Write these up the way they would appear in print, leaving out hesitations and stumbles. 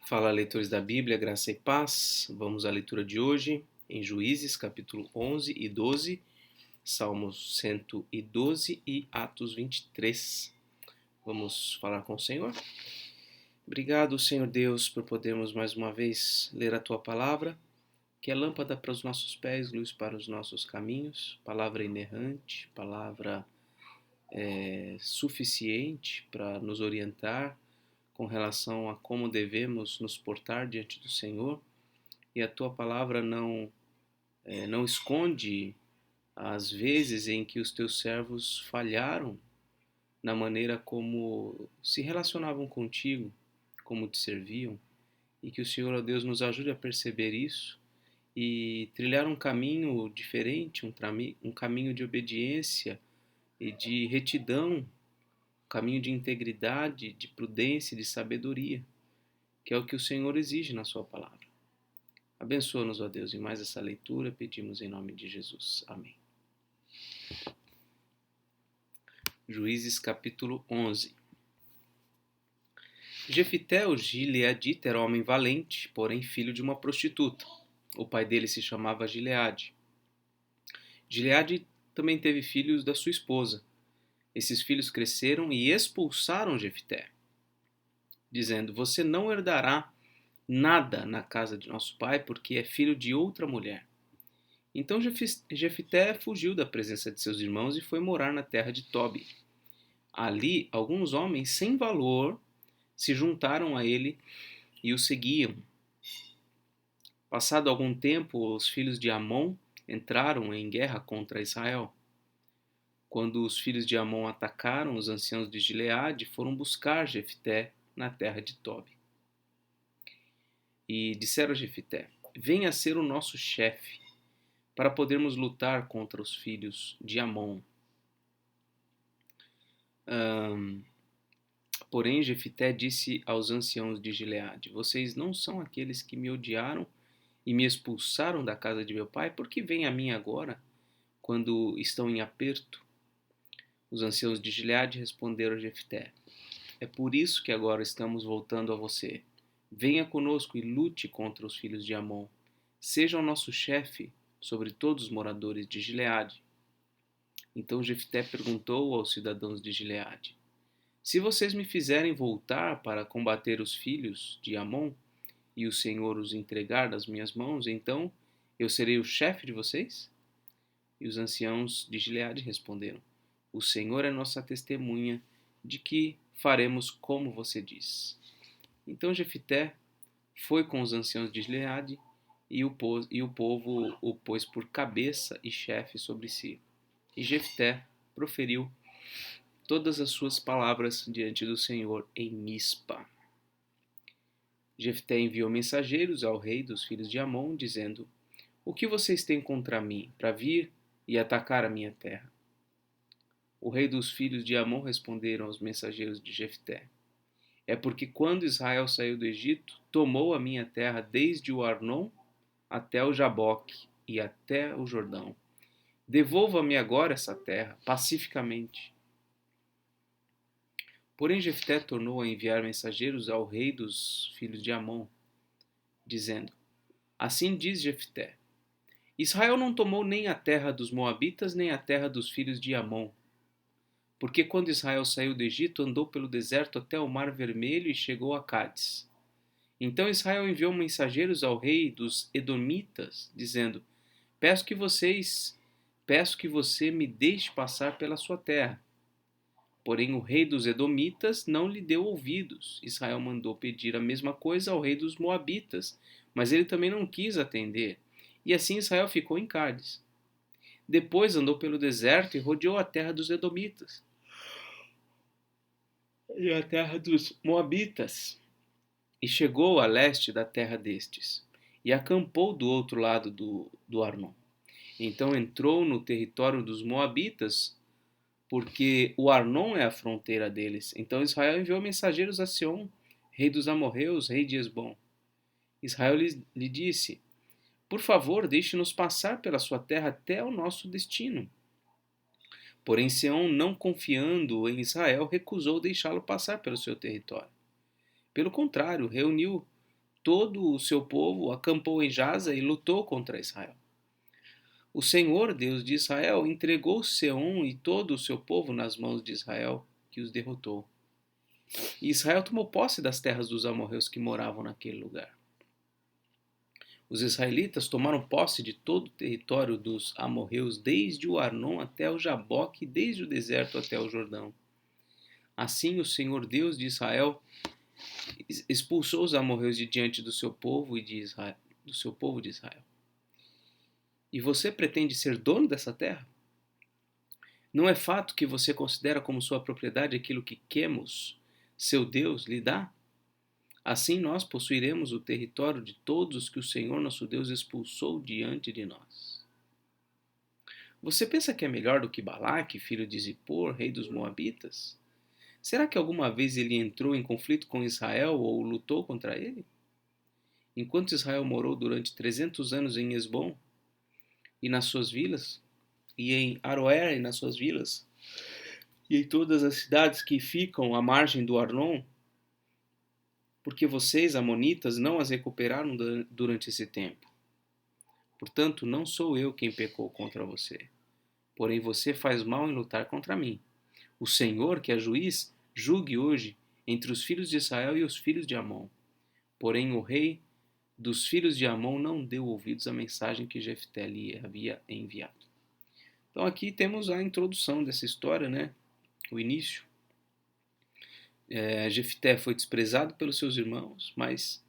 Fala, leitores da Bíblia, graça e paz. Vamos à leitura de hoje em Juízes, capítulo 11 e 12, Salmos 112 e Atos 23. Vamos falar com o Senhor? Obrigado, Senhor Deus, por podermos mais uma vez ler a Tua palavra, que é lâmpada para os nossos pés, luz para os nossos caminhos, palavra inerrante, palavra suficiente para nos orientar com relação a como devemos nos portar diante do Senhor. E a tua palavra não esconde as vezes em que os teus servos falharam na maneira como se relacionavam contigo, como te serviam, e que o Senhor, ó Deus, nos ajude a perceber isso e trilhar um caminho diferente, um caminho de obediência e de retidão, um caminho de integridade, de prudência e de sabedoria, que é o que o Senhor exige na sua palavra. Abençoa-nos, ó Deus, em mais essa leitura, pedimos em nome de Jesus. Amém. Juízes capítulo 11. Jefité, o gileadita, era homem valente, porém filho de uma prostituta. O pai dele se chamava Gileade. Gileade também teve filhos da sua esposa. Esses filhos cresceram e expulsaram Jefité, dizendo: Você não herdará nada na casa de nosso pai, porque é filho de outra mulher. Então Jefité fugiu da presença de seus irmãos e foi morar na terra de Tobi. Ali, alguns homens sem valor se juntaram a ele e o seguiam. Passado algum tempo, os filhos de Amon entraram em guerra contra Israel. Quando os filhos de Amon atacaram, os anciãos de Gileade foram buscar Jefté na terra de Tobi. E disseram a Jefté: Venha ser o nosso chefe, para podermos lutar contra os filhos de Amon. Porém, Jefté disse aos anciãos de Gileade: Vocês não são aqueles que me odiaram e me expulsaram da casa de meu pai? Por que vêm a mim agora, quando estão em aperto? Os anciãos de Gileade responderam a Jefté: É por isso que agora estamos voltando a você. Venha conosco e lute contra os filhos de Amon. Seja o nosso chefe sobre todos os moradores de Gileade. Então Jefté perguntou aos cidadãos de Gileade: Se vocês me fizerem voltar para combater os filhos de Amon, e o Senhor os entregar nas minhas mãos, então eu serei o chefe de vocês? E os anciãos de Gileade responderam: O Senhor é nossa testemunha de que faremos como você diz. Então Jefté foi com os anciãos de Gileade e o povo o pôs por cabeça e chefe sobre si. E Jefté proferiu todas as suas palavras diante do Senhor em Mispa. Jefté enviou mensageiros ao rei dos filhos de Amon, dizendo: O que vocês têm contra mim, para vir e atacar a minha terra? O rei dos filhos de Amon responderam aos mensageiros de Jefté: É porque quando Israel saiu do Egito, tomou a minha terra desde o Arnon até o Jaboque e até o Jordão. Devolva-me agora essa terra, pacificamente. Porém Jefté tornou a enviar mensageiros ao rei dos filhos de Amon, dizendo: Assim diz Jefté: Israel não tomou nem a terra dos Moabitas, nem a terra dos filhos de Amon. Porque quando Israel saiu do Egito, andou pelo deserto até o Mar Vermelho e chegou a Cádiz. Então Israel enviou mensageiros ao rei dos Edomitas, dizendo: Peço que você me deixe passar pela sua terra. Porém o rei dos Edomitas não lhe deu ouvidos. Israel mandou pedir a mesma coisa ao rei dos Moabitas, mas ele também não quis atender. E assim Israel ficou em Cádiz. Depois andou pelo deserto e rodeou a terra dos Edomitas e a terra dos Moabitas, e chegou a leste da terra destes, e acampou do outro lado do Arnon. Então entrou no território dos Moabitas, porque o Arnon é a fronteira deles. Então Israel enviou mensageiros a Sion, rei dos amorreus, rei de Hesbom. Israel lhe disse: Por favor, deixe-nos passar pela sua terra até o nosso destino. Porém Seom, não confiando em Israel, recusou deixá-lo passar pelo seu território. Pelo contrário, reuniu todo o seu povo acampou em Jaza e lutou contra Israel. O Senhor, Deus de Israel, entregou Seom e todo o seu povo nas mãos de Israel, que os derrotou. E Israel tomou posse das terras dos amorreus que moravam naquele lugar. Os israelitas tomaram posse de todo o território dos amorreus, desde o Arnon até o Jaboque, desde o deserto até o Jordão. Assim o Senhor Deus de Israel expulsou os amorreus de diante do seu povo e de Israel, do seu povo de Israel. E você pretende ser dono dessa terra? Não é fato que você considera como sua propriedade aquilo que Quemos, seu Deus, lhe dá? Assim nós possuiremos o território de todos os que o Senhor nosso Deus expulsou diante de nós. Você pensa que é melhor do que Balaque, filho de Zippor, rei dos Moabitas? Será que alguma vez ele entrou em conflito com Israel ou lutou contra ele? Enquanto Israel morou durante 300 anos em Esbom e nas suas vilas, e em Aroer e nas suas vilas, e em todas as cidades que ficam à margem do Arnon, porque vocês, amonitas, não as recuperaram durante esse tempo. Portanto, não sou eu quem pecou contra você, porém você faz mal em lutar contra mim. O Senhor, que é juiz, julgue hoje entre os filhos de Israel e os filhos de Amon. Porém, o rei dos filhos de Amon não deu ouvidos à mensagem que Jefté lhe havia enviado. Então aqui temos a introdução dessa história, né? O início. Jefté foi desprezado pelos seus irmãos, mas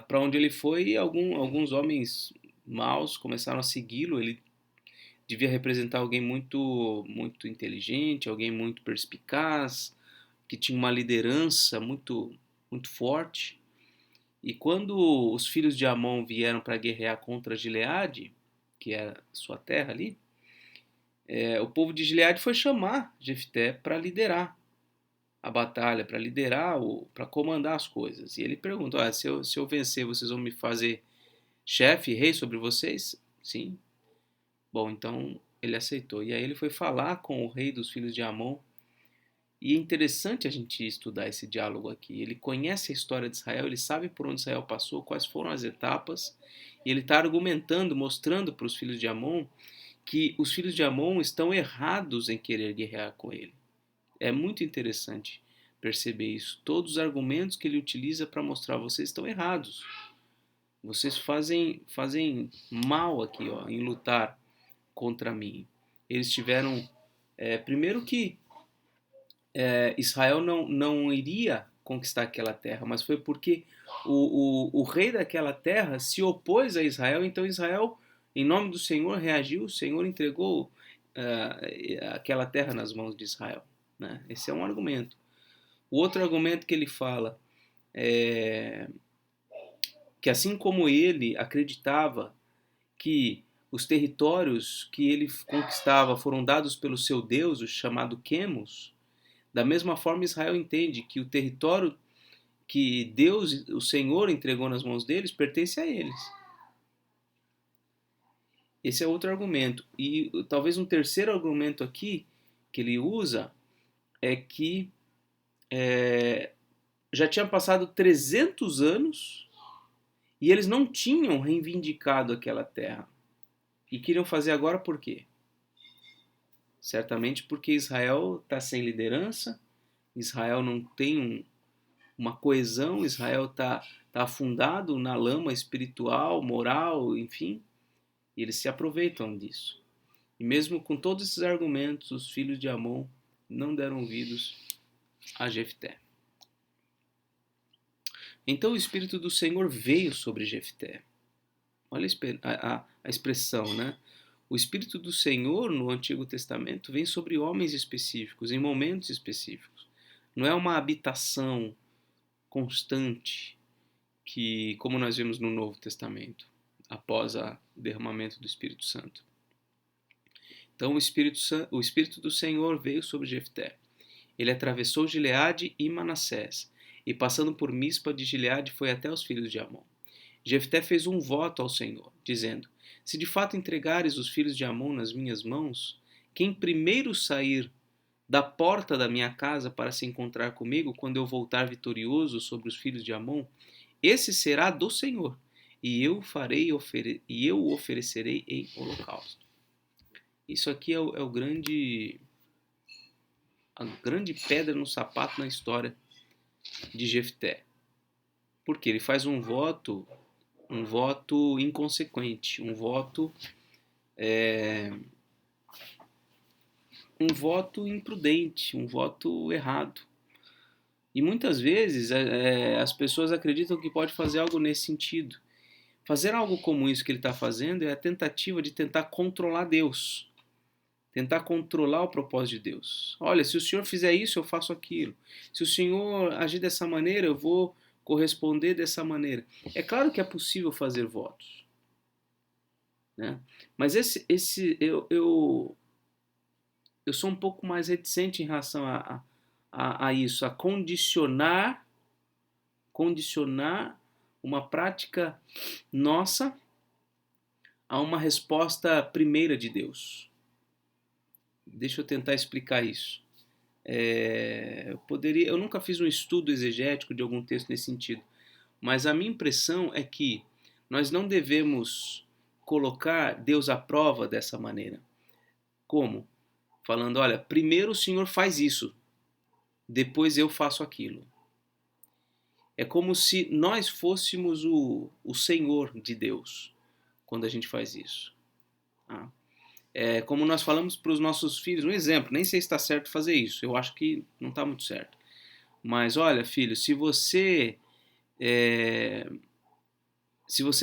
para onde ele foi, alguns homens maus começaram a segui-lo. Ele devia representar alguém muito, muito inteligente, alguém muito perspicaz, que tinha uma liderança muito, muito forte. E quando os filhos de Amon vieram para guerrear contra Gileade, que era sua terra ali, o povo de Gileade foi chamar Jefté para liderar a batalha, para liderar, para comandar as coisas. E ele pergunta, se eu vencer, vocês vão me fazer chefe, rei sobre vocês? Sim. Bom, então ele aceitou. E aí ele foi falar com o rei dos filhos de Amon. E é interessante a gente estudar esse diálogo aqui. Ele conhece a história de Israel, ele sabe por onde Israel passou, quais foram as etapas, e ele está argumentando, mostrando para os filhos de Amon que os filhos de Amon estão errados em querer guerrear com ele. É muito interessante perceber isso. Todos os argumentos que ele utiliza para mostrar vocês estão errados. Vocês fazem mal aqui, em lutar contra mim. Eles tiveram, primeiro que Israel não iria conquistar aquela terra, mas foi porque o rei daquela terra se opôs a Israel, então Israel, em nome do Senhor, reagiu, o Senhor entregou aquela terra nas mãos de Israel. Né? Esse é um argumento. O outro argumento que ele fala é que assim como ele acreditava que os territórios que ele conquistava foram dados pelo seu Deus, o chamado Quemos, da mesma forma Israel entende que o território que Deus, o Senhor, entregou nas mãos deles pertence a eles. Esse é outro argumento. E talvez um terceiro argumento aqui que ele usa é que já tinha passado 300 anos e eles não tinham reivindicado aquela terra. E queriam fazer agora por quê? Certamente porque Israel está sem liderança, Israel não tem uma coesão, Israel está afundado na lama espiritual, moral, enfim, e eles se aproveitam disso. E mesmo com todos esses argumentos, os filhos de Amon não deram ouvidos a Jefté. Então o Espírito do Senhor veio sobre Jefté. Olha a expressão, né? O Espírito do Senhor no Antigo Testamento vem sobre homens específicos, em momentos específicos. Não é uma habitação constante que, como nós vemos no Novo Testamento, após o derramamento do Espírito Santo. Então o Espírito do Senhor veio sobre Jefté. Ele atravessou Gileade e Manassés, e passando por Mispa de Gileade foi até os filhos de Amon. Jefté fez um voto ao Senhor, dizendo: se de fato entregares os filhos de Amon nas minhas mãos, quem primeiro sair da porta da minha casa para se encontrar comigo, quando eu voltar vitorioso sobre os filhos de Amon, esse será do Senhor, e eu o oferecerei em holocausto. Isso aqui é a grande pedra no sapato na história de Jefté. Porque ele faz um voto inconsequente, um voto imprudente, um voto errado. E muitas vezes as pessoas acreditam que pode fazer algo nesse sentido. Fazer algo como isso que ele está fazendo é a tentativa de tentar controlar Deus. Tentar controlar o propósito de Deus. Olha, se o Senhor fizer isso, eu faço aquilo. Se o Senhor agir dessa maneira, eu vou corresponder dessa maneira. É claro que é possível fazer votos, né? Mas eu sou um pouco mais reticente em relação a isso, a condicionar uma prática nossa a uma resposta primeira de Deus. Deixa eu tentar explicar isso. Eu nunca fiz um estudo exegético de algum texto nesse sentido, mas a minha impressão é que nós não devemos colocar Deus à prova dessa maneira. Como? Falando, olha, primeiro o Senhor faz isso, depois eu faço aquilo. É como se nós fôssemos o Senhor de Deus quando a gente faz isso. É como nós falamos para os nossos filhos, um exemplo, nem sei se está certo fazer isso, eu acho que não está muito certo. Mas olha, filho, se você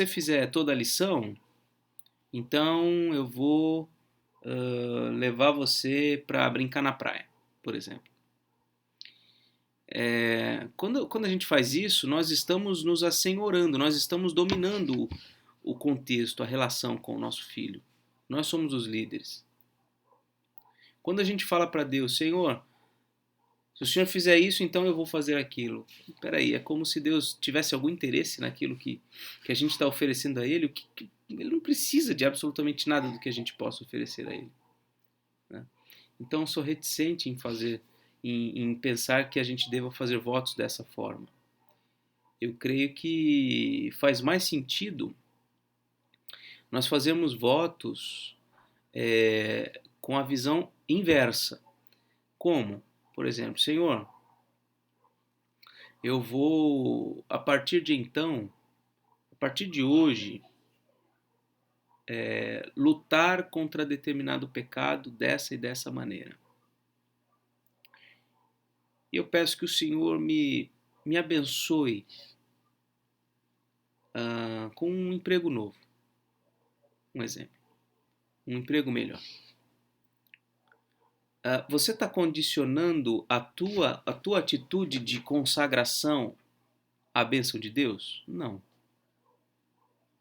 fizer toda a lição, então eu vou levar você para brincar na praia, por exemplo. Quando a gente faz isso, nós estamos nos assenhorando, nós estamos dominando o contexto, a relação com o nosso filho. Nós somos os líderes. Quando a gente fala para Deus, Senhor, se o Senhor fizer isso, então eu vou fazer aquilo. Peraí, é como se Deus tivesse algum interesse naquilo que a gente está oferecendo a Ele. Ele não precisa de absolutamente nada do que a gente possa oferecer a Ele, né? Então eu sou reticente em pensar que a gente deva fazer votos dessa forma. Eu creio que faz mais sentido nós fazermos votos com a visão inversa. Como? Por exemplo, Senhor, eu vou, a partir de hoje, lutar contra determinado pecado dessa e dessa maneira. E eu peço que o Senhor me abençoe com um emprego novo. Um exemplo. Um emprego melhor. Você está condicionando a tua atitude de consagração à bênção de Deus? Não.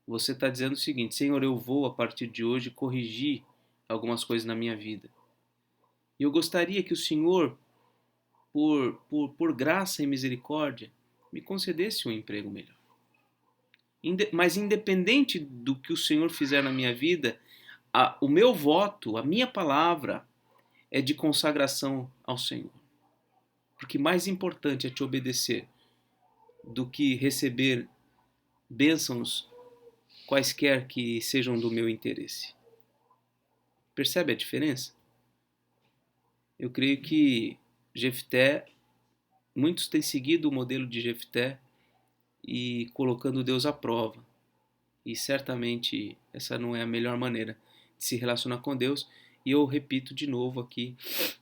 Você está dizendo o seguinte, Senhor, eu vou a partir de hoje corrigir algumas coisas na minha vida. E eu gostaria que o Senhor, por graça e misericórdia, me concedesse um emprego melhor. Mas independente do que o Senhor fizer na minha vida, o meu voto, a minha palavra é de consagração ao Senhor. Porque mais importante é te obedecer do que receber bênçãos quaisquer que sejam do meu interesse. Percebe a diferença? Eu creio que Jefté, muitos têm seguido o modelo de Jefté e colocando Deus à prova. E certamente essa não é a melhor maneira de se relacionar com Deus. E eu repito de novo aqui,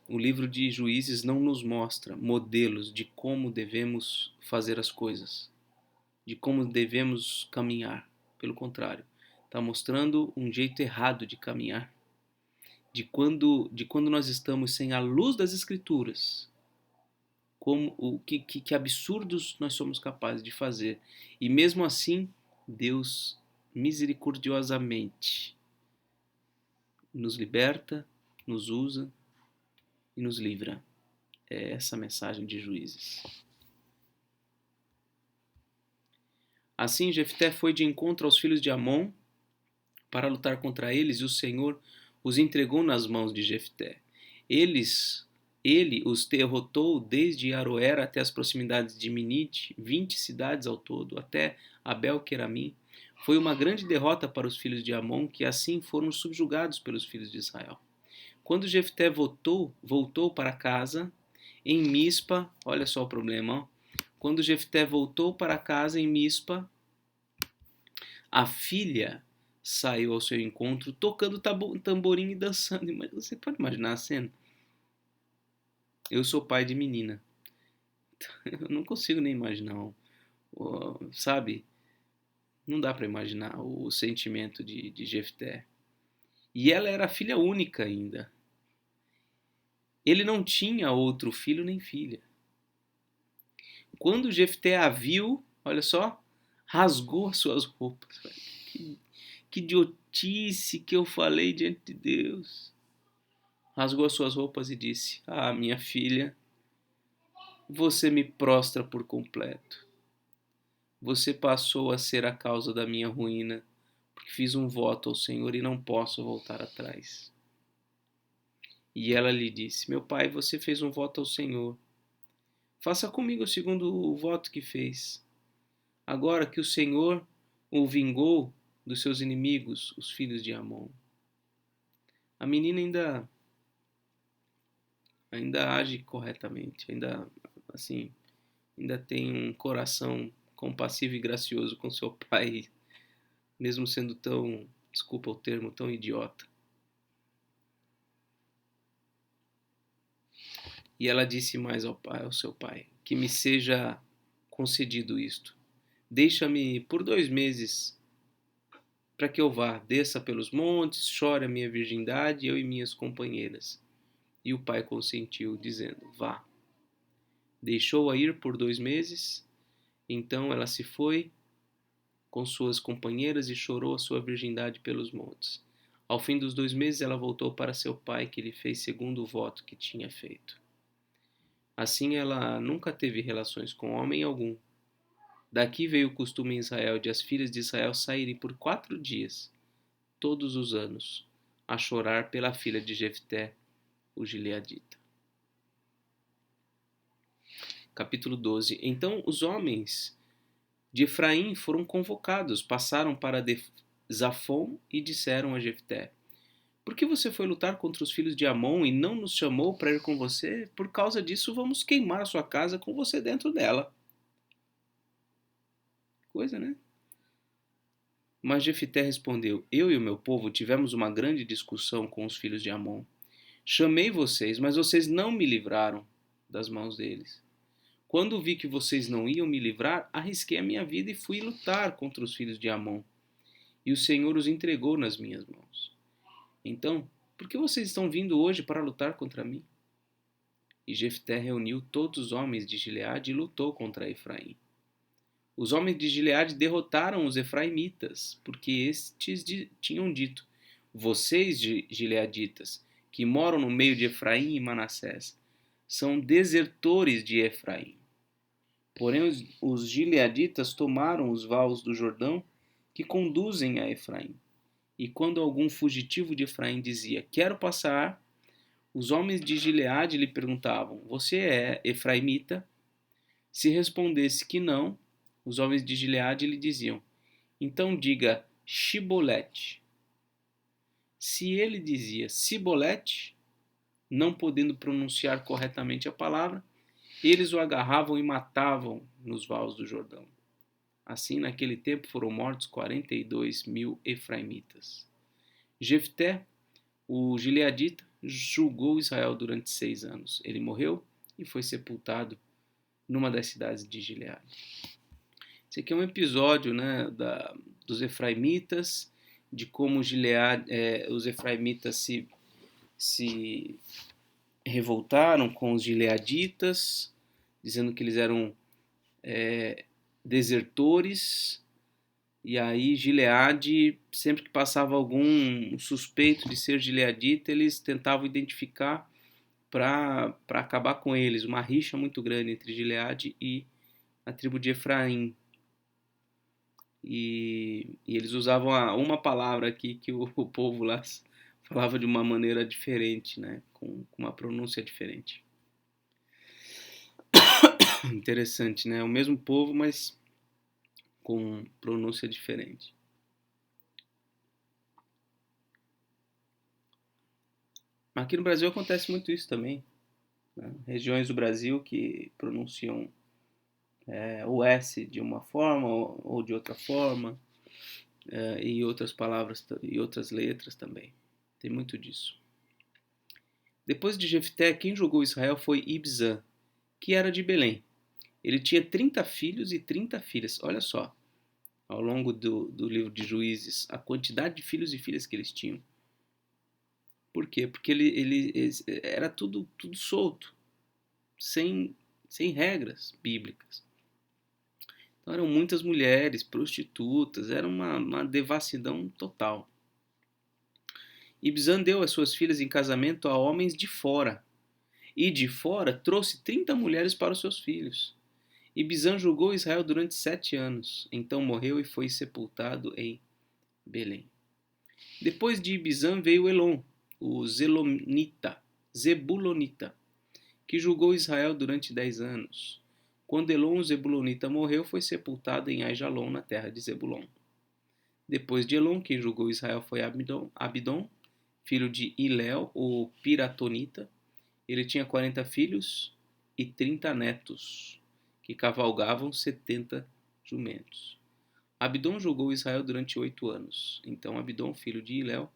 o livro de Juízes não nos mostra modelos de como devemos fazer as coisas, de como devemos caminhar. Pelo contrário, está mostrando um jeito errado de caminhar, de quando nós estamos sem a luz das Escrituras, que absurdos nós somos capazes de fazer. E mesmo assim, Deus misericordiosamente nos liberta, nos usa e nos livra. É essa a mensagem de Juízes. Assim, Jefté foi de encontro aos filhos de Amon para lutar contra eles, e o Senhor os entregou nas mãos de Jefté. Eles Ele os derrotou desde Aroer até as proximidades de Minite, 20 cidades ao todo, até Abel-Queramim. Foi uma grande derrota para os filhos de Amon, que assim foram subjugados pelos filhos de Israel. Quando Jefté voltou para casa, em Mispa, olha só o problema, ó. Quando Jefté voltou para casa em Mispa, a filha saiu ao seu encontro tocando tamborim e dançando. Mas você pode imaginar a cena? Eu sou pai de menina. Eu não consigo nem imaginar, sabe? Não dá para imaginar o sentimento de Jefté. E ela era filha única ainda. Ele não tinha outro filho nem filha. Quando Jefté a viu, olha só, rasgou as suas roupas. Que idiotice que eu falei diante de Deus. Rasgou as suas roupas e disse: Ah, minha filha, você me prostra por completo. Você passou a ser a causa da minha ruína, porque fiz um voto ao Senhor e não posso voltar atrás. E ela lhe disse: Meu pai, você fez um voto ao Senhor. Faça comigo segundo o voto que fez. Agora que o Senhor o vingou dos seus inimigos, os filhos de Amon. A menina ainda age corretamente, ainda tem um coração compassivo e gracioso com seu pai, mesmo sendo tão, desculpa o termo, tão idiota. E ela disse mais ao seu pai: Que me seja concedido isto. Deixa-me por 2 meses para que eu vá, desça pelos montes, chore a minha virgindade, eu e minhas companheiras. E o pai consentiu, dizendo: Vá. Deixou-a ir por 2 meses, então ela se foi com suas companheiras e chorou a sua virgindade pelos montes. Ao fim dos 2 meses ela voltou para seu pai, que lhe fez segundo o voto que tinha feito. Assim ela nunca teve relações com homem algum. Daqui veio o costume em Israel de as filhas de Israel saírem por 4 dias, todos os anos, a chorar pela filha de Jefté, o gileadita. Capítulo 12. Então os homens de Efraim foram convocados, passaram para Zafon e disseram a Jefté: Por que você foi lutar contra os filhos de Amon e não nos chamou para ir com você? Por causa disso vamos queimar a sua casa com você dentro dela. Coisa, né? Mas Jefté respondeu: Eu e o meu povo tivemos uma grande discussão com os filhos de Amon. Chamei vocês, mas vocês não me livraram das mãos deles. Quando vi que vocês não iam me livrar, arrisquei a minha vida e fui lutar contra os filhos de Amon. E o Senhor os entregou nas minhas mãos. Então, por que vocês estão vindo hoje para lutar contra mim? E Jefté reuniu todos os homens de Gileade e lutou contra Efraim. Os homens de Gileade derrotaram os efraimitas, porque estes tinham dito: Vocês, gileaditas, que moram no meio de Efraim e Manassés, são desertores de Efraim. Porém, os gileaditas tomaram os vales do Jordão que conduzem a Efraim. E quando algum fugitivo de Efraim dizia: Quero passar, os homens de Gileade lhe perguntavam: Você é efraimita? Se respondesse que não, os homens de Gileade lhe diziam: Então diga Shibolete. Se ele dizia Sibolete, não podendo pronunciar corretamente a palavra, eles o agarravam e matavam nos vales do Jordão. Assim, naquele tempo foram mortos 42.000 efraimitas. Jefté, o gileadita, julgou Israel durante 6 anos. Ele morreu e foi sepultado numa das cidades de Gileade. Esse aqui é um episódio, né, dos efraimitas, de como os efraimitas se revoltaram com os gileaditas, dizendo que eles eram desertores. E aí Gileade, sempre que passava algum suspeito de ser gileadita, eles tentavam identificar para acabar com eles. Uma rixa muito grande entre Gileade e a tribo de Efraim. E eles usavam uma palavra aqui que o povo lá falava de uma maneira diferente, né? Com uma pronúncia diferente. Interessante, né? O mesmo povo, mas com pronúncia diferente. Aqui no Brasil acontece muito isso também, né? Regiões do Brasil que pronunciam o S de uma forma ou de outra forma, e outras palavras e outras letras também. Tem muito disso. Depois de Jefté, quem julgou Israel foi Ibzan, que era de Belém. Ele tinha 30 filhos e 30 filhas. Olha só, ao longo do livro de Juízes, a quantidade de filhos e filhas que eles tinham. Por quê? Porque era tudo solto, sem regras bíblicas. Então eram muitas mulheres, prostitutas, era uma devassidão total. Ibzan deu as suas filhas em casamento a homens de fora, e de fora trouxe 30 mulheres para os seus filhos. Ibzan julgou Israel durante 7 anos, então morreu e foi sepultado em Belém. Depois de Ibzan veio Elon, o Zebulonita, que julgou Israel durante 10 anos. Quando Elon, o Zebulonita, morreu, foi sepultado em Aijalon, na terra de Zebulon. Depois de Elon, quem julgou Israel foi Abidom, filho de Hilel, o Piratonita. Ele tinha 40 filhos e 30 netos, que cavalgavam 70 jumentos. Abidom julgou Israel durante 8 anos. Então Abidom, filho de Hilel,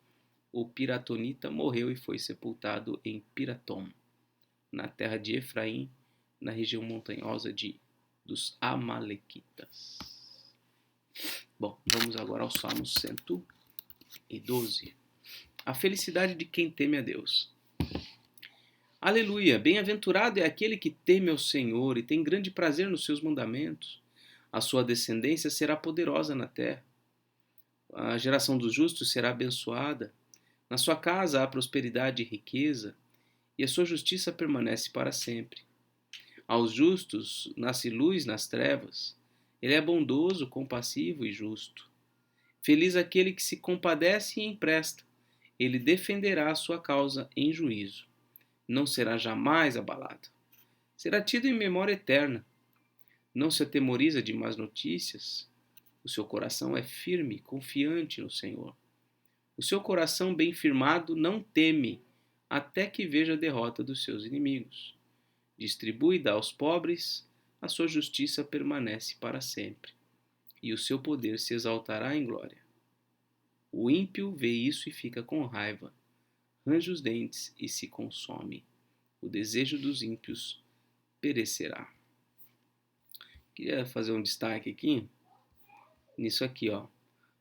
o Piratonita, morreu e foi sepultado em Piratom, na terra de Efraim, na região montanhosa dos Amalequitas. Bom, vamos agora ao Salmo 112. A felicidade de quem teme a Deus. Aleluia! Bem-aventurado é aquele que teme ao Senhor e tem grande prazer nos seus mandamentos. A sua descendência será poderosa na terra. A geração dos justos será abençoada. Na sua casa há prosperidade e riqueza, e a sua justiça permanece para sempre. Aos justos nasce luz nas trevas. Ele é bondoso, compassivo e justo. Feliz aquele que se compadece e empresta. Ele defenderá a sua causa em juízo. Não será jamais abalado. Será tido em memória eterna. Não se atemoriza de más notícias. O seu coração é firme, confiante no Senhor. O seu coração bem firmado não teme, até que veja a derrota dos seus inimigos. Distribui e dá aos pobres, a sua justiça permanece para sempre, e o seu poder se exaltará em glória. O ímpio vê isso e fica com raiva, range os dentes e se consome. O desejo dos ímpios perecerá. Queria fazer um destaque aqui, nisso aqui, ó.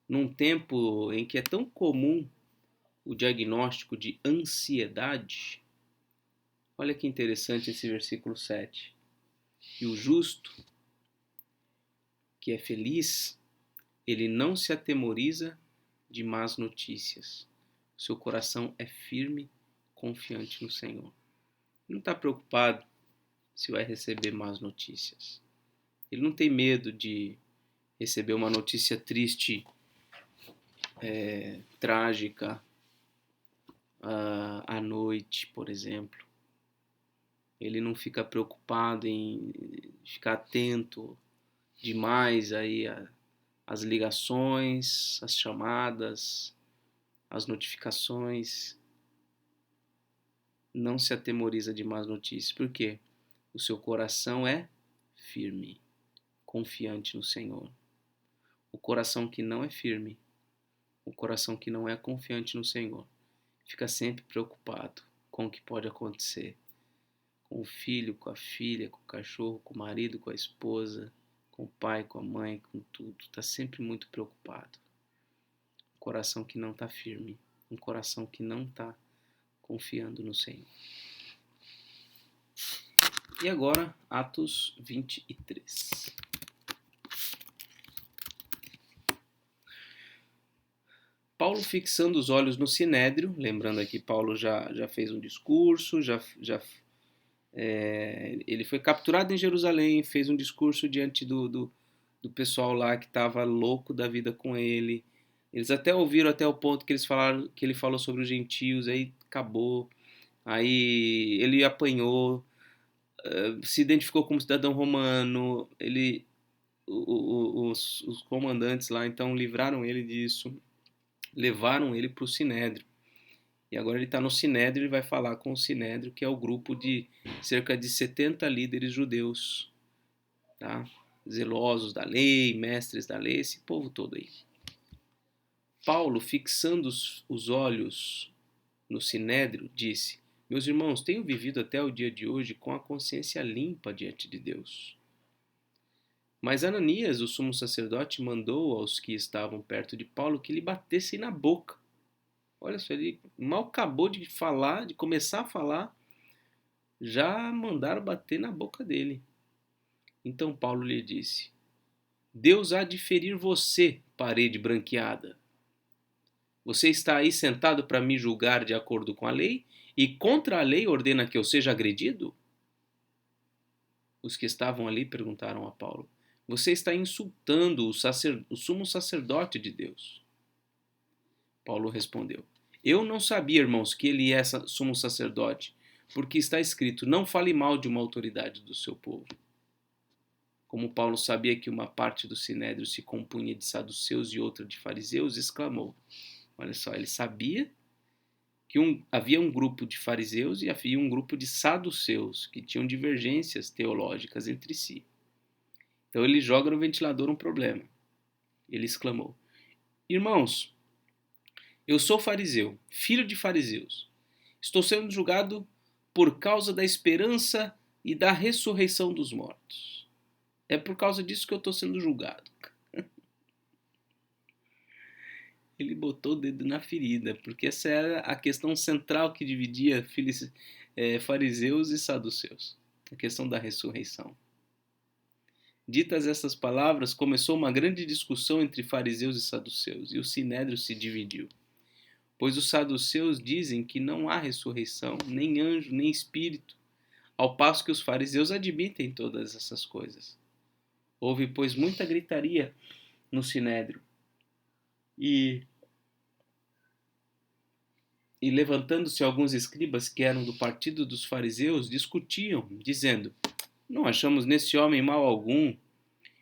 Num tempo em que é tão comum o diagnóstico de ansiedade, olha que interessante esse versículo 7. E o justo, que é feliz, ele não se atemoriza de más notícias. O seu coração é firme, confiante no Senhor. Ele não está preocupado se vai receber más notícias. Ele não tem medo de receber uma notícia triste, trágica, à noite, por exemplo. Ele não fica preocupado em ficar atento demais aí às ligações, às chamadas, às notificações. Não se atemoriza de más notícias. Por quê? O seu coração é firme, confiante no Senhor. O coração que não é firme, o coração que não é confiante no Senhor, fica sempre preocupado com o que pode acontecer. Com o filho, com a filha, com o cachorro, com o marido, com a esposa, com o pai, com a mãe, com tudo. Está sempre muito preocupado. Um coração que não está firme, um coração que não está confiando no Senhor. E agora, Atos 23. Paulo fixando os olhos no Sinédrio, lembrando aqui, Paulo já fez um discurso, ele foi capturado em Jerusalém, fez um discurso diante do pessoal lá que estava louco da vida com ele. Eles até ouviram até o ponto que ele falou sobre os gentios, aí acabou. Aí ele apanhou, se identificou como cidadão romano, os comandantes lá então livraram ele disso, levaram ele para o Sinédrio. E agora ele está no Sinédrio e vai falar com o Sinédrio, que é o grupo de cerca de 70 líderes judeus, tá? Zelosos da lei, mestres da lei, esse povo todo aí. Paulo, fixando os olhos no Sinédrio, disse: Meus irmãos, tenho vivido até o dia de hoje com a consciência limpa diante de Deus. Mas Ananias, o sumo sacerdote, mandou aos que estavam perto de Paulo que lhe batessem na boca. Olha só, ele mal acabou de falar, de começar a falar, já mandaram bater na boca dele. Então Paulo lhe disse: Deus há de ferir você, parede branqueada. Você está aí sentado para me julgar de acordo com a lei e contra a lei ordena que eu seja agredido? Os que estavam ali perguntaram a Paulo: Você está insultando o sumo sacerdote de Deus. Paulo respondeu: Eu não sabia, irmãos, que ele é sumo sacerdote, porque está escrito: Não fale mal de uma autoridade do seu povo. Como Paulo sabia que uma parte do sinédrio se compunha de saduceus e outra de fariseus, exclamou: Olha só, ele sabia que havia um grupo de fariseus e havia um grupo de saduceus que tinham divergências teológicas entre si. Então ele joga no ventilador um problema. Ele exclamou: Irmãos, eu sou fariseu, filho de fariseus. Estou sendo julgado por causa da esperança e da ressurreição dos mortos. É por causa disso que eu estou sendo julgado. Ele botou o dedo na ferida, porque essa era a questão central que dividia fariseus e saduceus, a questão da ressurreição. Ditas essas palavras, começou uma grande discussão entre fariseus e saduceus, e o sinédrio se dividiu. Pois os saduceus dizem que não há ressurreição, nem anjo, nem espírito, ao passo que os fariseus admitem todas essas coisas. Houve, pois, muita gritaria no sinédrio. E levantando-se alguns escribas que eram do partido dos fariseus, discutiam, dizendo: Não achamos nesse homem mal algum.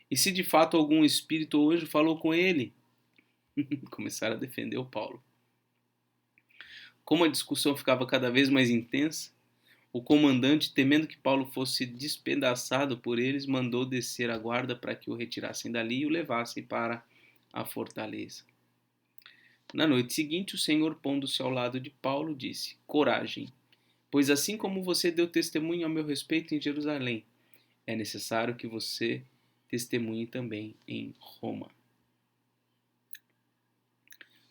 E se de fato algum espírito ou anjo falou com ele? Começaram a defender o Paulo. Como a discussão ficava cada vez mais intensa, o comandante, temendo que Paulo fosse despedaçado por eles, mandou descer a guarda para que o retirassem dali e o levassem para a fortaleza. Na noite seguinte, o Senhor, pondo-se ao lado de Paulo, disse: Coragem, pois assim como você deu testemunho a meu respeito em Jerusalém, é necessário que você testemunhe também em Roma.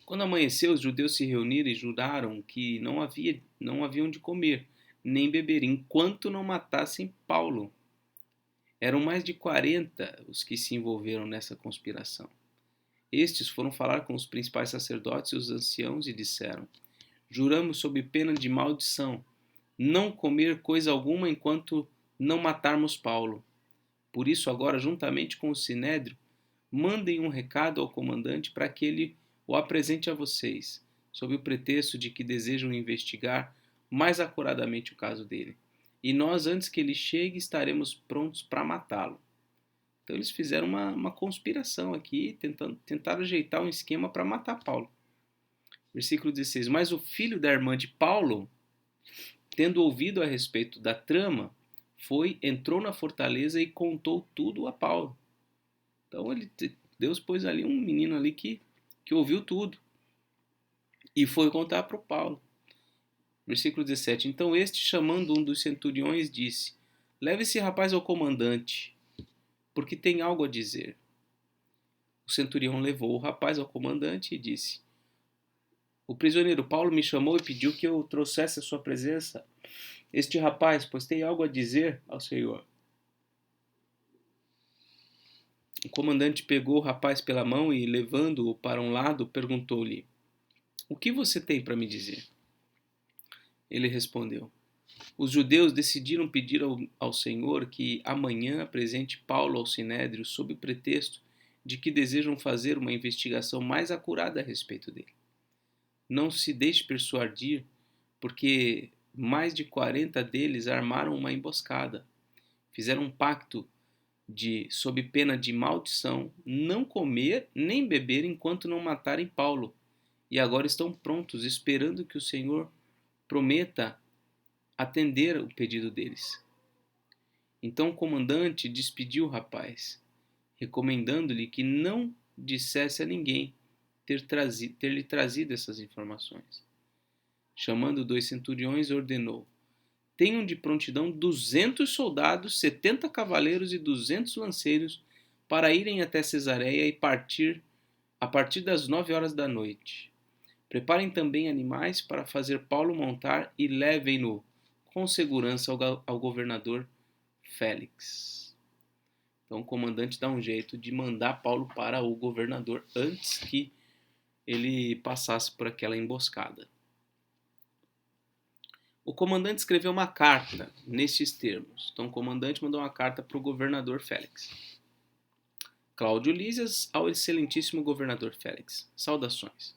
Quando amanheceu, os judeus se reuniram e juraram que não haviam de comer nem beber enquanto não matassem Paulo. Eram mais de 40 os que se envolveram nessa conspiração. Estes foram falar com os principais sacerdotes e os anciãos e disseram: Juramos sob pena de maldição não comer coisa alguma enquanto não matarmos Paulo. Por isso, agora, juntamente com o sinédrio, mandem um recado ao comandante para que ele o apresente a vocês, sob o pretexto de que desejam investigar mais acuradamente o caso dele. E nós, antes que ele chegue, estaremos prontos para matá-lo. Então eles fizeram uma conspiração aqui, tentaram ajeitar um esquema para matar Paulo. Versículo 16. Mas o filho da irmã de Paulo, tendo ouvido a respeito da trama, entrou na fortaleza e contou tudo a Paulo. Então Deus pôs ali um menino ali que ouviu tudo e foi contar para o Paulo. Versículo 17. Então este, chamando um dos centuriões, disse: Leve esse rapaz ao comandante, porque tem algo a dizer. O centurião levou o rapaz ao comandante e disse: O prisioneiro Paulo me chamou e pediu que eu trouxesse a sua presença este rapaz, pois tem algo a dizer ao Senhor. O comandante pegou o rapaz pela mão e, levando-o para um lado, perguntou-lhe: O que você tem para me dizer? Ele respondeu: Os judeus decidiram pedir ao Senhor que amanhã apresente Paulo ao sinédrio sob o pretexto de que desejam fazer uma investigação mais acurada a respeito dele. Não se deixe persuadir, porque mais de 40 deles armaram uma emboscada. Fizeram um pacto de, sob pena de maldição, não comer nem beber enquanto não matarem Paulo. E agora estão prontos, esperando que o Senhor prometa atender o pedido deles. Então o comandante despediu o rapaz, recomendando-lhe que não dissesse a ninguém ter-lhe trazido essas informações. Chamando 2 centuriões, ordenou: tenham de prontidão 200 soldados, 70 cavaleiros e 200 lanceiros para irem até Cesareia e a partir das 9 horas da noite. Preparem também animais para fazer Paulo montar e levem-no com segurança ao governador Félix. Então o comandante dá um jeito de mandar Paulo para o governador antes que ele passasse por aquela emboscada. O comandante escreveu uma carta nestes termos. Então o comandante mandou uma carta para o governador Félix. Cláudio Lísias ao excelentíssimo governador Félix. Saudações.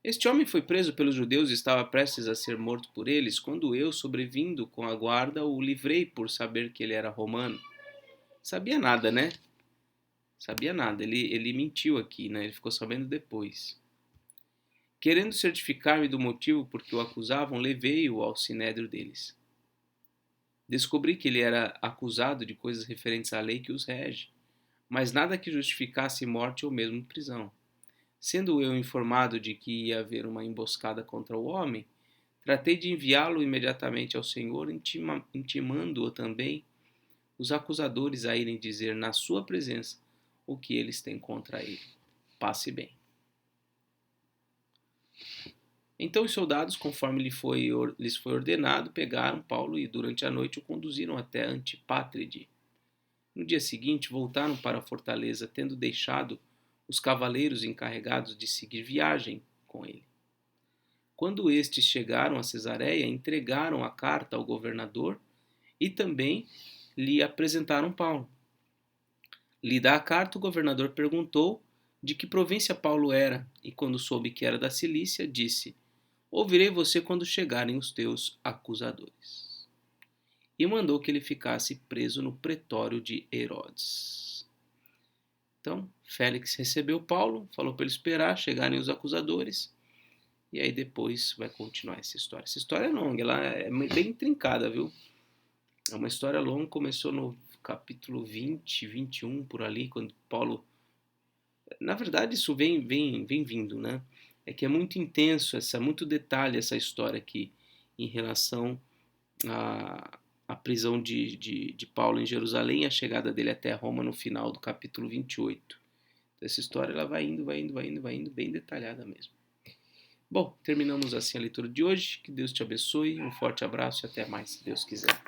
Este homem foi preso pelos judeus e estava prestes a ser morto por eles, quando eu, sobrevindo com a guarda, o livrei por saber que ele era romano. Sabia nada, né? Sabia nada. Ele mentiu aqui, né? Ele ficou sabendo depois. Querendo certificar-me do motivo por que o acusavam, levei-o ao sinédrio deles. Descobri que ele era acusado de coisas referentes à lei que os rege, mas nada que justificasse morte ou mesmo prisão. Sendo eu informado de que ia haver uma emboscada contra o homem, tratei de enviá-lo imediatamente ao Senhor, intimando-o também os acusadores a irem dizer na sua presença o que eles têm contra ele. Passe bem. Então os soldados, conforme lhes foi ordenado, pegaram Paulo e durante a noite o conduziram até Antipátride. No dia seguinte voltaram para a fortaleza, tendo deixado os cavaleiros encarregados de seguir viagem com ele. Quando estes chegaram a Cesareia, entregaram a carta ao governador e também lhe apresentaram Paulo. Lida a carta, o governador perguntou de que província Paulo era, e quando soube que era da Cilícia, disse: ouvirei você quando chegarem os teus acusadores. E mandou que ele ficasse preso no pretório de Herodes. Então, Félix recebeu Paulo, falou para ele esperar chegarem os acusadores, e aí depois vai continuar essa história. Essa história é longa, ela é bem intrincada, viu? É uma história longa, começou no capítulo 20, 21, por ali, quando Paulo... Na verdade, isso vem vindo, né? É que é muito intenso, muito detalhe essa história aqui, em relação à prisão de Paulo em Jerusalém e a chegada dele até Roma no final do capítulo 28. Então, essa história ela vai indo, bem detalhada mesmo. Bom, terminamos assim a leitura de hoje. Que Deus te abençoe, um forte abraço e até mais, se Deus quiser.